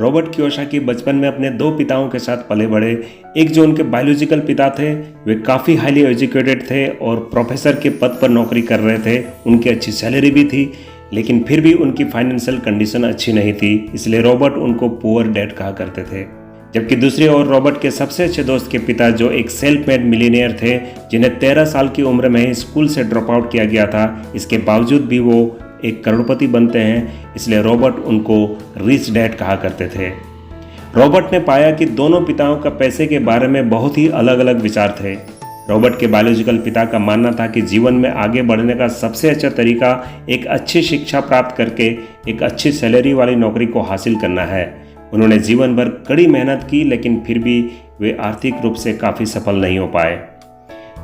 Robert Kiyosaki बचपन में अपने दो पिताओं के साथ पले बढ़े। एक जो उनके बायोलॉजिकल पिता थे, वे काफ़ी हाईली एजुकेटेड थे और प्रोफेसर के पद पर नौकरी कर रहे थे। उनकी अच्छी सैलरी भी थी, लेकिन फिर भी उनकी फाइनेंशियल कंडीशन अच्छी नहीं थी, इसलिए रॉबर्ट उनको पुअर डैड कहा करते थे। जबकि दूसरी ओर रॉबर्ट के सबसे अच्छे दोस्त के पिता जो एक सेल्फ मेड मिलीनियर थे, जिन्हें 13 साल की उम्र में ही स्कूल से ड्रॉप आउट किया गया था, इसके बावजूद भी वो एक करोड़पति बनते हैं, इसलिए रॉबर्ट उनको रिच डैड कहा करते थे। रॉबर्ट ने पाया कि दोनों पिताओं का पैसे के बारे में बहुत ही अलग अलग विचार थे। रॉबर्ट के बायोलॉजिकल पिता का मानना था कि जीवन में आगे बढ़ने का सबसे अच्छा तरीका एक अच्छी शिक्षा प्राप्त करके एक अच्छी सैलरी वाली नौकरी को हासिल करना है। उन्होंने जीवन भर कड़ी मेहनत की, लेकिन फिर भी वे आर्थिक रूप से काफ़ी सफल नहीं हो पाए।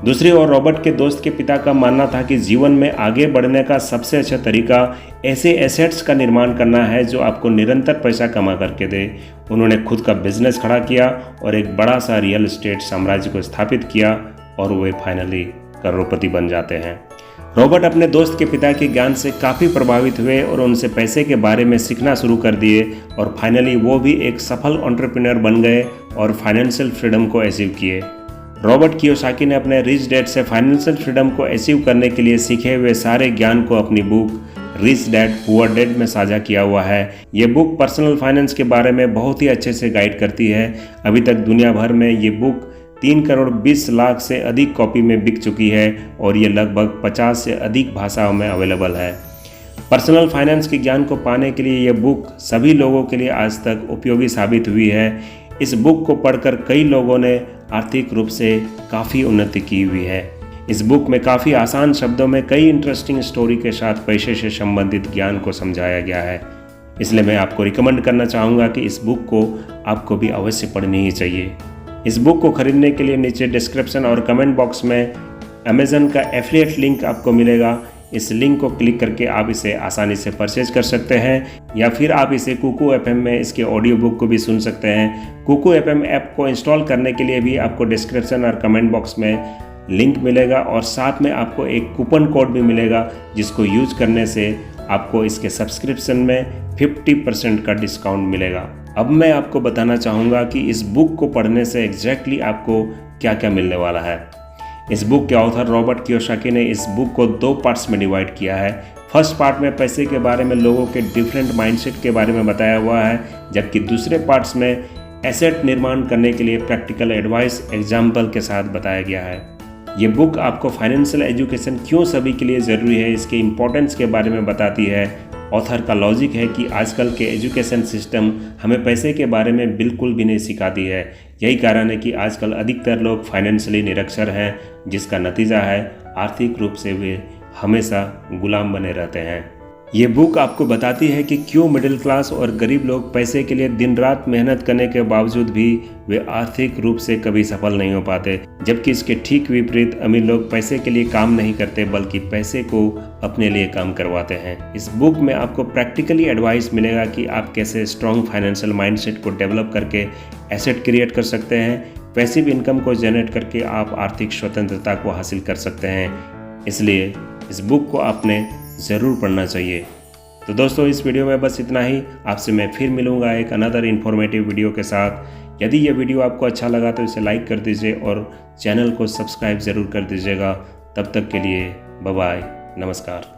दूसरी ओर रॉबर्ट के दोस्त के पिता का मानना था कि जीवन में आगे बढ़ने का सबसे अच्छा तरीका ऐसे एसेट्स का निर्माण करना है जो आपको निरंतर पैसा कमा करके दे। उन्होंने खुद का बिजनेस खड़ा किया और एक बड़ा सा रियल एस्टेट साम्राज्य को स्थापित किया और वे फाइनली करोड़पति बन जाते हैं। रॉबर्ट अपने दोस्त के पिता के ज्ञान से काफ़ी प्रभावित हुए और उनसे पैसे के बारे में सीखना शुरू कर दिए और फाइनली वो भी एक सफल एंटरप्रेन्योर बन गए और फाइनेंशियल फ्रीडम को अचीव किए। रॉबर्ट कियोसाकी ने अपने रिच डैड से फाइनेंशियल फ्रीडम को अचीव करने के लिए सीखे हुए सारे ज्ञान को अपनी book rich dad poor dad में साझा किया हुआ है। ये बुक पर्सनल फाइनेंस के बारे में बहुत ही अच्छे से गाइड करती है। अभी तक दुनिया भर में ये बुक 3 करोड़ 20 लाख से अधिक कॉपी में बिक चुकी है और ये लगभग 50 से अधिक भाषाओं में अवेलेबल है। पर्सनल फाइनेंस के ज्ञान को पाने के लिए ये बुक सभी लोगों के लिए आज तक उपयोगी साबित हुई है। इस बुक को पढ़कर कई लोगों ने आर्थिक रूप से काफ़ी उन्नति की हुई है। इस बुक में काफ़ी आसान शब्दों में कई इंटरेस्टिंग स्टोरी के साथ पैसे से संबंधित ज्ञान को समझाया गया है। इसलिए मैं आपको रिकमेंड करना चाहूँगा कि इस बुक को आपको भी अवश्य पढ़नी ही चाहिए। इस बुक को खरीदने के लिए नीचे डिस्क्रिप्शन और कमेंट बॉक्स में अमेज़न का एफिलिएट लिंक आपको मिलेगा। इस लिंक को क्लिक करके आप इसे आसानी से परचेज कर सकते हैं, या फिर आप इसे कुकू एफएम में इसके ऑडियो बुक को भी सुन सकते हैं। कुकू एफएम ऐप को इंस्टॉल करने के लिए भी आपको डिस्क्रिप्शन और कमेंट बॉक्स में लिंक मिलेगा और साथ में आपको एक कूपन कोड भी मिलेगा, जिसको यूज करने से आपको इसके सब्सक्रिप्शन में 50% का डिस्काउंट मिलेगा। अब मैं आपको बताना चाहूँगा कि इस बुक को पढ़ने से एग्जैक्टली आपको क्या क्या मिलने वाला है। इस बुक के ऑथर रॉबर्ट कियोसाकी ने इस बुक को 2 पार्ट्स में डिवाइड किया है। फर्स्ट पार्ट में पैसे के बारे में लोगों के डिफरेंट माइंडसेट के बारे में बताया हुआ है, जबकि दूसरे पार्ट्स में एसेट निर्माण करने के लिए प्रैक्टिकल एडवाइस एग्जाम्पल के साथ बताया गया है। ये बुक आपको फाइनेंशियल एजुकेशन क्यों सभी के लिए ज़रूरी है, इसके इम्पोर्टेंस के बारे में बताती है। ऑथर का लॉजिक है कि आजकल के एजुकेशन सिस्टम हमें पैसे के बारे में बिल्कुल भी नहीं सिखाती है। यही कारण है कि आजकल अधिकतर लोग फाइनेंशियली निरक्षर हैं, जिसका नतीजा है आर्थिक रूप से वे हमेशा गुलाम बने रहते हैं। ये बुक आपको बताती है कि क्यों मिडिल क्लास और गरीब लोग पैसे के लिए दिन रात मेहनत करने के बावजूद भी वे आर्थिक रूप से कभी सफल नहीं हो पाते, जबकि इसके ठीक विपरीत अमीर लोग पैसे के लिए काम नहीं करते बल्कि पैसे को अपने लिए काम करवाते हैं। इस बुक में आपको प्रैक्टिकली एडवाइस मिलेगा कि आप कैसे स्ट्रॉन्ग फाइनेंशियल माइंडसेट को डेवलप करके एसेट क्रिएट कर सकते हैं, पैसिव इनकम को जनरेट करके आप आर्थिक स्वतंत्रता को हासिल कर सकते हैं। इसलिए इस बुक को आपने ज़रूर पढ़ना चाहिए। तो दोस्तों, इस वीडियो में बस इतना ही। आपसे मैं फिर मिलूँगा एक अनदर इन्फॉर्मेटिव वीडियो के साथ। यदि ये वीडियो आपको अच्छा लगा तो इसे लाइक कर दीजिए और चैनल को सब्सक्राइब ज़रूर कर दीजिएगा। तब तक के लिए बाय बाय, नमस्कार।